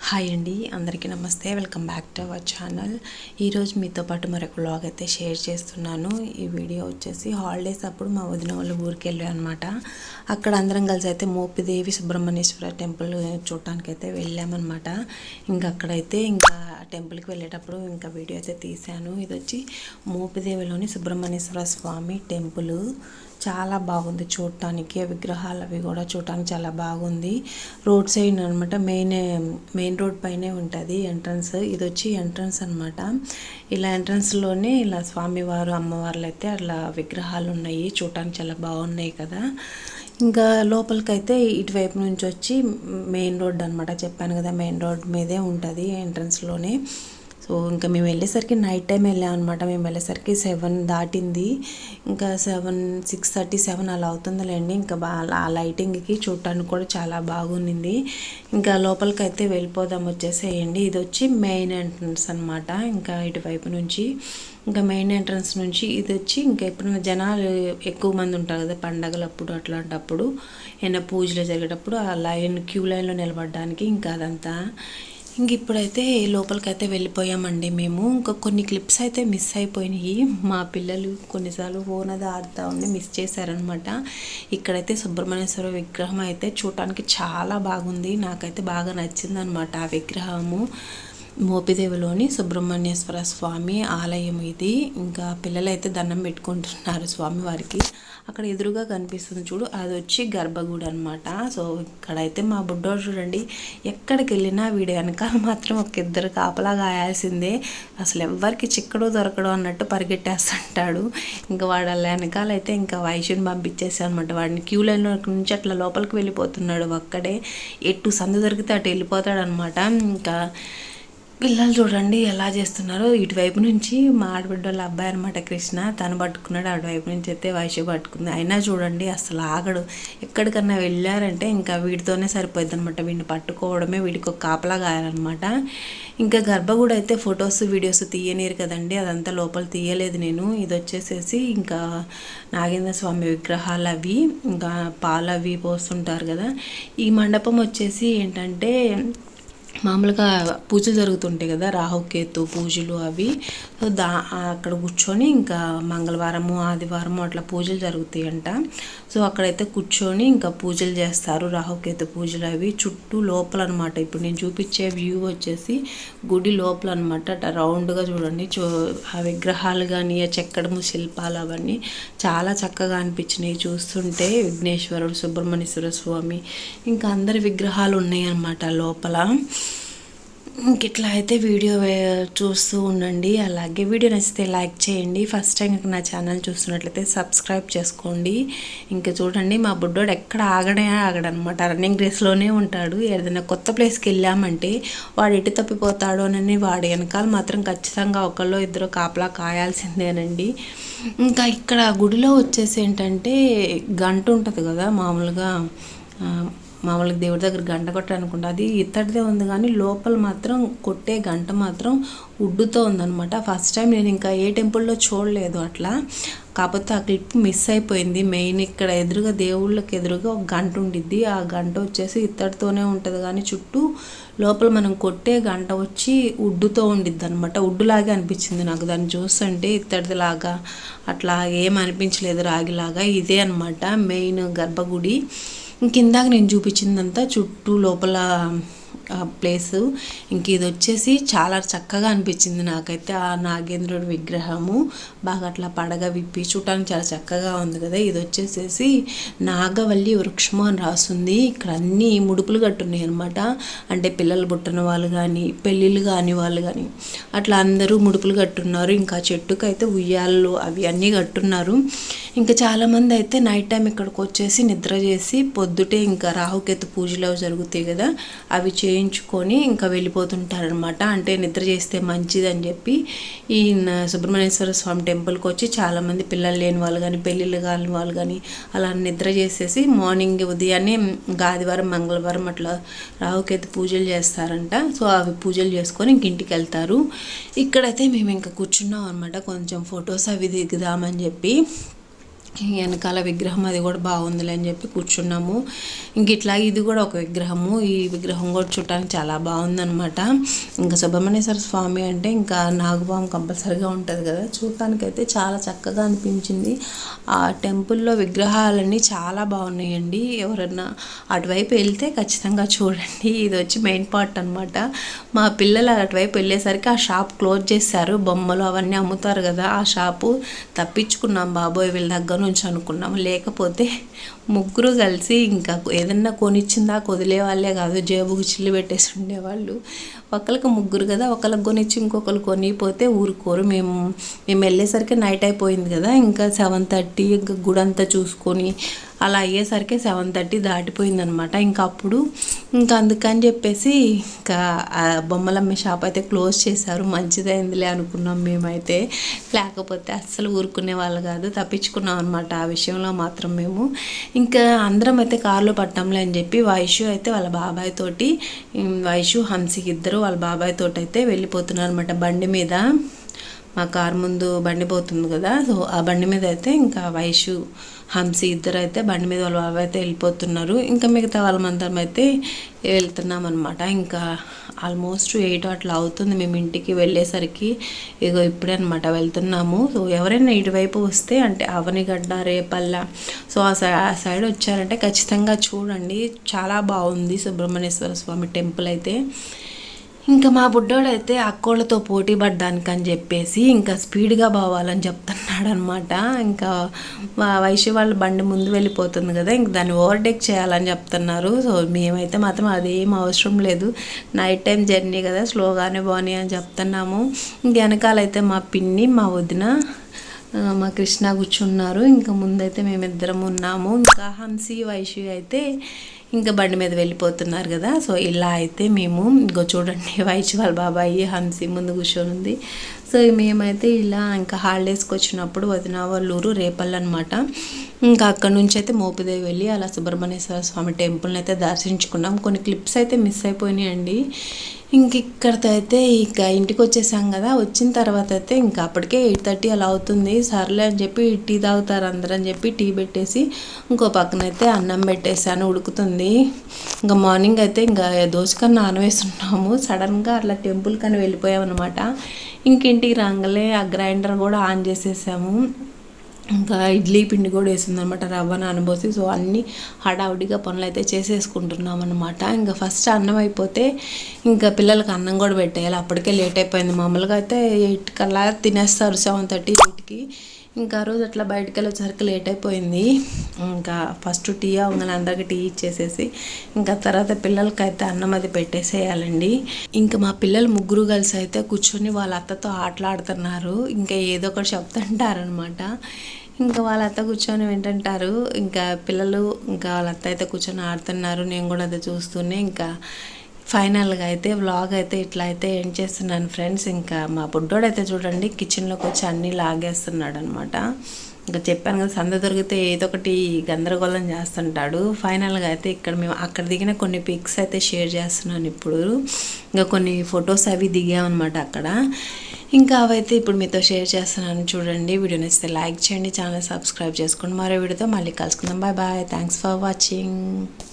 Hi అండి, అందరికీ నమస్తే. Welcome back to our channel. ఈరోజు మీతో పాటు మరొక వ్లాగ్ అయితే షేర్ చేస్తున్నాను. ఈ వీడియో వచ్చేసి హాలిడేస్ అప్పుడు మా వదిన వాళ్ళ ఊరికి వెళ్ళాం అనమాట. అక్కడ అందరం కలిసి అయితే మోపిదేవి సుబ్రహ్మణ్యేశ్వర టెంపుల్ చూడటానికి అయితే వెళ్ళామన్నమాట. అక్కడైతే టెంపుల్కి వెళ్ళేటప్పుడు వీడియో అయితే తీశాను. ఇది వచ్చి మోపిదేవిలోని సుబ్రహ్మణ్యేశ్వర స్వామి టెంపుల్. చాలా బాగుంది చూడటానికి. విగ్రహాలు అవి కూడా చూడటానికి చాలా బాగుంది. రోడ్ సైడ్ అనమాట, మెయిన్ రోడ్ పైనే ఉంటుంది ఎంట్రన్స్. ఇది వచ్చి ఎంట్రన్స్ అనమాట. ఇలా ఎంట్రన్స్లోనే ఇలా స్వామివారు అమ్మవార్లు అయితే అట్లా విగ్రహాలు ఉన్నాయి. చూడటానికి చాలా బాగున్నాయి కదా. లోపలికైతే ఇటువైపు నుంచి వచ్చి మెయిన్ రోడ్ అనమాట. చెప్పాను కదా, మెయిన్ రోడ్ మీదే ఉంటుంది ఎంట్రన్స్లోనే. సో మేము వెళ్ళేసరికి నైట్ టైం వెళ్ళామన్నమాట. మేము వెళ్ళేసరికి 7 దాటింది. 6:30, 7 అలా అవుతుందిలేండి. ఆ లైటింగ్కి చూడటానికి కూడా చాలా బాగుంది. లోపలికి అయితే వెళ్ళిపోదాం, వచ్చేసేయండి. ఇది వచ్చి మెయిన్ ఎంట్రన్స్ అనమాట. ఇటువైపు నుంచి మెయిన్ ఎంట్రన్స్ నుంచి ఇది వచ్చి ఎప్పుడైనా జనాలు ఎక్కువ మంది ఉంటారు కదా పండగలప్పుడు, అట్లాంటప్పుడు ఏమైనా పూజలు జరిగేటప్పుడు ఆ క్యూ లైన్లో నిలబడడానికి అదంతా. ఇప్పుడైతే లోపలికైతే వెళ్ళిపోయామండి మేము. కొన్ని క్లిప్స్ అయితే మిస్ అయిపోయినాయి. మా పిల్లలు కొన్నిసార్లు ఫోన్ అది ఆడుతూ ఉండి మిస్ చేశారనమాట. ఇక్కడైతే సుబ్రహ్మణ్యేశ్వర విగ్రహం అయితే చూడటానికి చాలా బాగుంది. నాకైతే బాగా నచ్చింది అనమాట ఆ విగ్రహము. మోపిదేవిలోని సుబ్రహ్మణ్యేశ్వర స్వామి ఆలయం ఇది. పిల్లలైతే దండం పెట్టుకుంటున్నారు స్వామివారికి. అక్కడ ఎదురుగా కనిపిస్తుంది చూడు, అది వచ్చి గర్భగుడి అనమాట. సో ఇక్కడైతే మా బుడ్డోడు చూడండి, ఎక్కడికి వెళ్ళినా వీడి వెనకాల మాత్రం ఒక ఇద్దరు కాపలా గాయాల్సిందే. అసలు ఎవ్వరికి చిక్కడో దొరకడో అన్నట్టు పరిగెట్టేస్తుంటాడు. వాడు అలా వెనకాలైతే వైశ్యుని పంపించేసాను అనమాట. వాడిని క్యూ లైన్లో నుంచి అట్లా లోపలికి వెళ్ళిపోతున్నాడు. ఒక్కడే ఎటు సందు దొరికితే అటు వెళ్ళిపోతాడు అనమాట. పిల్లలు చూడండి ఎలా చేస్తున్నారో. ఇటువైపు నుంచి మా ఆడబిడ్డ వాళ్ళ అబ్బాయి అనమాట కృష్ణ, తను పట్టుకున్నాడు. అటువైపు నుంచి అయితే వైశ్య పట్టుకుంది. అయినా చూడండి అసలు ఆగడు. ఎక్కడికన్నా వెళ్ళారంటే వీడితోనే సరిపోద్ది అనమాట. వీడిని పట్టుకోవడమే వీడికి ఒక కాపలా గాయాలన్నమాట. గర్భగుడి అయితే ఫొటోస్ వీడియోస్ తీయనీరు కదండి, అదంతా లోపల తీయలేదు నేను. ఇది వచ్చేసేసి నాగేంద్ర స్వామి విగ్రహాలు అవి, పాలు అవి పోస్తుంటారు కదా. ఈ మండపం వచ్చేసి ఏంటంటే మామూలుగా పూజలు జరుగుతుంటాయి కదా, రాహుకేతు పూజలు అవి. సో అక్కడ కూర్చొని మంగళవారము ఆదివారము అట్లా పూజలు జరుగుతాయంట. సో అక్కడైతే కూర్చొని పూజలు చేస్తారు, రాహుకేతు పూజలు అవి. చుట్టూ లోపల అనమాట. ఇప్పుడు నేను చూపించే వ్యూ వచ్చేసి గుడి లోపల అనమాట. రౌండ్గా చూడండి. ఆ విగ్రహాలు కానీ ఆ చెక్కడము శిల్పాలు అవన్నీ చాలా చక్కగా అనిపించినాయి చూస్తుంటే. విఘ్నేశ్వరుడు, సుబ్రహ్మణ్యేశ్వర స్వామి, అందరి విగ్రహాలు ఉన్నాయి అన్నమాట లోపల. ఇట్లా అయితే వీడియో చూస్తూ ఉండండి. అలాగే వీడియో నచ్చితే లైక్ చేయండి. ఫస్ట్ టైం నా ఛానల్ చూస్తున్నట్లయితే సబ్స్క్రైబ్ చేసుకోండి. చూడండి మా బుడ్డోడు ఎక్కడ ఆగడనమాట. రన్నింగ్ రేస్లోనే ఉంటాడు. ఏదైనా కొత్త ప్లేస్కి వెళ్ళామంటే వాడు ఎటు తప్పిపోతాడోనని వాడి వెనకాల మాత్రం ఖచ్చితంగా ఒకళ్ళు ఇద్దరు కాపలా కాయాల్సిందేనండి. ఇక్కడ గుడిలో వచ్చేసి ఏంటంటే గంట ఉంటుంది కదా, మామూలుగా దేవుడి దగ్గర గంట కొట్టాలనుకుంటా, అది ఇత్తడిదే ఉంది. కానీ లోపల మాత్రం కొట్టే గంట మాత్రం వుడ్డుతో ఉందనమాట. ఫస్ట్ టైం నేను ఏ టెంపుల్లో చూడలేదు అట్లా. కాకపోతే ఆ క్లిప్ మిస్ అయిపోయింది. మెయిన్ ఇక్కడ ఎదురుగా దేవుళ్ళకి ఎదురుగా ఒక గంట ఉండిద్ది. ఆ గంట వచ్చేసి ఇత్తడితోనే ఉంటుంది, కానీ చుట్టూ లోపల మనం కొట్టే గంట వచ్చి వుడ్డుతో ఉండిద్ది అనమాట. వుడ్డులాగే అనిపించింది నాకు దాన్ని చూస్తుంటే. ఇత్తడిలాగా అట్లా ఏం అనిపించలేదు, రాగిలాగా. ఇదే అనమాట మెయిన్ గర్భగుడి. కిందాక నేను చూపించిందంతా చుట్టూ లోపల ప్లేసు. ఇది వచ్చేసి చాలా చక్కగా అనిపించింది నాకైతే. ఆ నాగేంద్రుడి విగ్రహము బాగా అట్లా పడగ విప్పి చూడటానికి చాలా చక్కగా ఉంది కదా. ఇది వచ్చేసేసి నాగవల్లి వృక్షము అని రాస్తుంది. ఇక్కడ అన్నీ ముడుపులు కట్టున్నాయి అనమాట. అంటే పిల్లలు పుట్టిన వాళ్ళు కానీ, పెళ్ళిళ్ళు కాని వాళ్ళు కానీ అట్లా అందరూ ముడుపులు కట్టున్నారు. చెట్టుకైతే ఉయ్యాళ్ళు అవి అన్నీ కట్టున్నారు. చాలామంది అయితే నైట్ టైం ఇక్కడికి వచ్చేసి నిద్ర చేసి పొద్దుటే రాహుకేతు పూజలు జరుగుతాయి కదా, అవి చేయించుకొని వెళ్ళిపోతుంటారనమాట. అంటే నిద్ర చేస్తే మంచిదని చెప్పి ఈ సుబ్రహ్మణ్యేశ్వర స్వామి టెంపుల్కి వచ్చి చాలామంది పిల్లలు లేని వాళ్ళు కానీ, పెళ్ళిళ్ళు కాని వాళ్ళు కానీ అలా నిద్ర చేసేసి మార్నింగ్ ఉదయాన్నే ఆదివారం మంగళవారం అట్లా రాహుకేతు పూజలు చేస్తారంట. సో అవి పూజలు చేసుకొని ఇంటికి వెళ్తారు. ఇక్కడైతే మేము కూర్చున్నాం అనమాట. కొంచెం ఫొటోస్ అవి దిగుదామని చెప్పి. వెనకాల విగ్రహం అది కూడా బాగుందిలే అని చెప్పి కూర్చున్నాము. ఇంక ఇట్లా ఇది కూడా ఒక విగ్రహము. ఈ విగ్రహం కూడా చూడటానికి చాలా బాగుందనమాట. ఇంకా సుబ్రహ్మణ్యేశ్వర స్వామి అంటే ఇంకా నాగుపాము కంపల్సరీగా ఉంటుంది కదా, చూడటానికైతే చాలా చక్కగా అనిపించింది. ఆ టెంపుల్లో విగ్రహాలన్నీ చాలా బాగున్నాయండి. ఎవరన్నా అటువైపు వెళ్తే ఖచ్చితంగా చూడండి. ఇది వచ్చి మెయిన్ పార్ట్ అనమాట. మా పిల్లలు అటువైపు వెళ్ళేసరికి ఆ షాప్ క్లోజ్ చేశారు. బొమ్మలు అవన్నీ అమ్ముతారు కదా, ఆ షాపు తప్పించుకున్నాం బాబోయ్ వీళ్ళ దగ్గర నుంచి అనుకున్నాము. లేకపోతే ముగ్గురు కలిసి ఇంకా ఏదన్నా కొనిచ్చిందా వదిలే వాళ్ళే కాదు, జేబుకు చిల్లు పెట్టేసి ఉండేవాళ్ళు. ఒకరికి ముగ్గురు కదా, ఒకరికి కొనిచ్చి ఇంకొకరు కొనిపోతే ఊరుకోరు. మేము వెళ్ళేసరికి నైట్ అయిపోయింది కదా, ఇంకా 7:30 ఇంకా గుడంతా చూసుకొని అలా అయ్యేసరికి 7:30 దాటిపోయిందనమాట. ఇంకా అప్పుడు ఇంకా అందుకని చెప్పేసి ఇంకా ఆ బొమ్మలు అమ్మే షాప్ అయితే క్లోజ్ చేశారు. మంచిదైందిలే అనుకున్నాం మేమైతే, లేకపోతే అస్సలు ఊరుకునే వాళ్ళు కాదు. తప్పించుకున్నాం అనమాట ఆ విషయంలో మాత్రం మేము. ఇంకా అందరం అయితే కారులో పట్టాంలే అని చెప్పి వైషు అయితే వాళ్ళ బాబాయ్ తోటి, వైషు హన్సి ఇద్దరు వాళ్ళ బాబాయ్ తోటి అయితే వెళ్ళిపోతున్నారు అనమాట బండి మీద. మా కారు ముందు బండి పోతుంది కదా, సో ఆ బండి మీద అయితే ఇంకా వైషు హంసి ఇద్దరు అయితే బండి మీద వాళ్ళ బాబాయ్ అయితే వెళ్ళిపోతున్నారు. ఇంకా మిగతా వాళ్ళమందరం అయితే వెళ్తున్నాం అనమాట. ఇంకా ఆల్మోస్ట్ 8 అట్లా అవుతుంది మేము ఇంటికి వెళ్ళేసరికి. ఇగో ఇప్పుడే అనమాట వెళ్తున్నాము. సో ఎవరైనా ఇటువైపు వస్తే అంటే అవనిగడ్డ, రేపల్ల, సో ఆ సైడ్ వచ్చారంటే ఖచ్చితంగా చూడండి. చాలా బాగుంది సుబ్రహ్మణ్యేశ్వర స్వామి టెంపుల్ అయితే. ఇంకా మా బుడ్డోడైతే అక్కోళ్ళతో పోటీ పడ్డానికి అని చెప్పేసి ఇంకా స్పీడ్గా పోవాలని చెప్తున్నాడు అనమాట. ఇంకా వైశ్య వాళ్ళ బండి ముందు వెళ్ళిపోతుంది కదా, ఇంక దాన్ని ఓవర్టేక్ చేయాలని చెప్తున్నారు. సో మేమైతే మాత్రం అదేం అవసరం లేదు, నైట్ టైం జర్నీ కదా, స్లోగానే పోనీ అని చెప్తున్నాము. ఇంక వెనకాలైతే మా పిన్ని, మా వదిన, మా కృష్ణ కూర్చున్నారు. ఇంకా ముందైతే మేమిద్దరం ఉన్నాము. ఇంకా హన్సి, వైషు అయితే ఇంకా బండి మీద వెళ్ళిపోతున్నారు కదా. సో ఇలా అయితే మేము ఇంకో చూడండి, వైషు వాళ్ళ బాబాయి హన్సి ముందు కూర్చొని ఉంది. సో మేమైతే ఇలా ఇంకా హాలిడేస్కి వచ్చినప్పుడు వదిన వాళ్ళ ఊరు రేపల్ అనమాట. ఇంకా అక్కడ నుంచి అయితే మోపిదేవి వెళ్ళి అలా సుబ్రహ్మణ్యేశ్వర స్వామి టెంపుల్ని అయితే దర్శించుకున్నాం. కొన్ని క్లిప్స్ అయితే మిస్ అయిపోయినాయండి. ఇంక ఇక్కడితో అయితే ఇక ఇంటికి వచ్చేసాం కదా. వచ్చిన తర్వాత అయితే ఇంకా అప్పటికే 8:30 అలా అవుతుంది. సర్లే అని చెప్పి టీ తాగుతారు అందరూ అని చెప్పి టీ పెట్టేసి ఇంకో పక్కన అయితే అన్నం పెట్టేసాను, ఉడుకుతుంది. ఇంకా మార్నింగ్ అయితే ఇంకా దోసకన్నా నానవేస్తున్నాము. సడన్గా అట్లా టెంపుల్ కానీ వెళ్ళిపోయామన్నమాట. ఇంటికి రాగానే ఆ గ్రైండర్ కూడా ఆన్ చేసేసాము. ఇంకా ఇడ్లీ పిండి కూడా వేసిందనమాట, రవ్వ నానబోసి. సో అన్నీ హడావుడిగా పనులు అయితే చేసేసుకుంటున్నాం అనమాట. ఇంకా ఫస్ట్ అన్నం అయిపోతే ఇంకా పిల్లలకి అన్నం కూడా పెట్టేయాలి. అప్పటికే లేట్ అయిపోయింది. మామూలుగా అయితే 8 కల్లా తినేస్తారు, 7:30, 8కి. ఇంకా రోజు అట్లా బయటకు వెళ్ళేసరికి లేట్ అయిపోయింది. ఇంకా ఫస్ట్ టీ అవగానే అందరికి టీ ఇచ్చేసేసి ఇంకా తర్వాత పిల్లలకైతే అన్నం అది పెట్టేసేయాలండి. ఇంకా మా పిల్లలు ముగ్గురు కలిసి అయితే కూర్చొని వాళ్ళ అత్తతో ఆటలాడుతున్నారు. ఇంకా ఏదో ఒకటి చెప్తుంటారనమాట. ఇంకా వాళ్ళ అత్త కూర్చొని వింటుంటారు. ఇంకా పిల్లలు ఇంకా వాళ్ళ అత్త అయితే కూర్చొని ఆడుతున్నారు. నేను కూడా అది చూస్తూనే ఇంకా ఫైనల్గా అయితే వ్లాగ్ అయితే ఇట్లా అయితే ఏం చేస్తున్నాను ఫ్రెండ్స్. ఇంకా మా బుడ్డోడైతే చూడండి కిచెన్లోకి వచ్చి అన్నీ లాగేస్తున్నాడు అనమాట. ఇంకా చెప్పాను కదా, సంద దొరికితే ఏదో ఒకటి గందరగోళం చేస్తుంటాడు. ఫైనల్గా అయితే ఇక్కడ మేము అక్కడ దిగిన కొన్ని పిక్స్ అయితే షేర్ చేస్తున్నాను ఇప్పుడు. ఇంకా కొన్ని ఫొటోస్ అవి దిగామన్నమాట అక్కడ. ఇంకా అవైతే ఇప్పుడు మీతో షేర్ చేస్తున్నాను చూడండి. వీడియో నచ్చితే లైక్ చేయండి, ఛానల్ సబ్స్క్రైబ్ చేసుకోండి. మరో వీడియోతో మళ్ళీ కలుసుకుందాం. Bye bye, thanks for watching.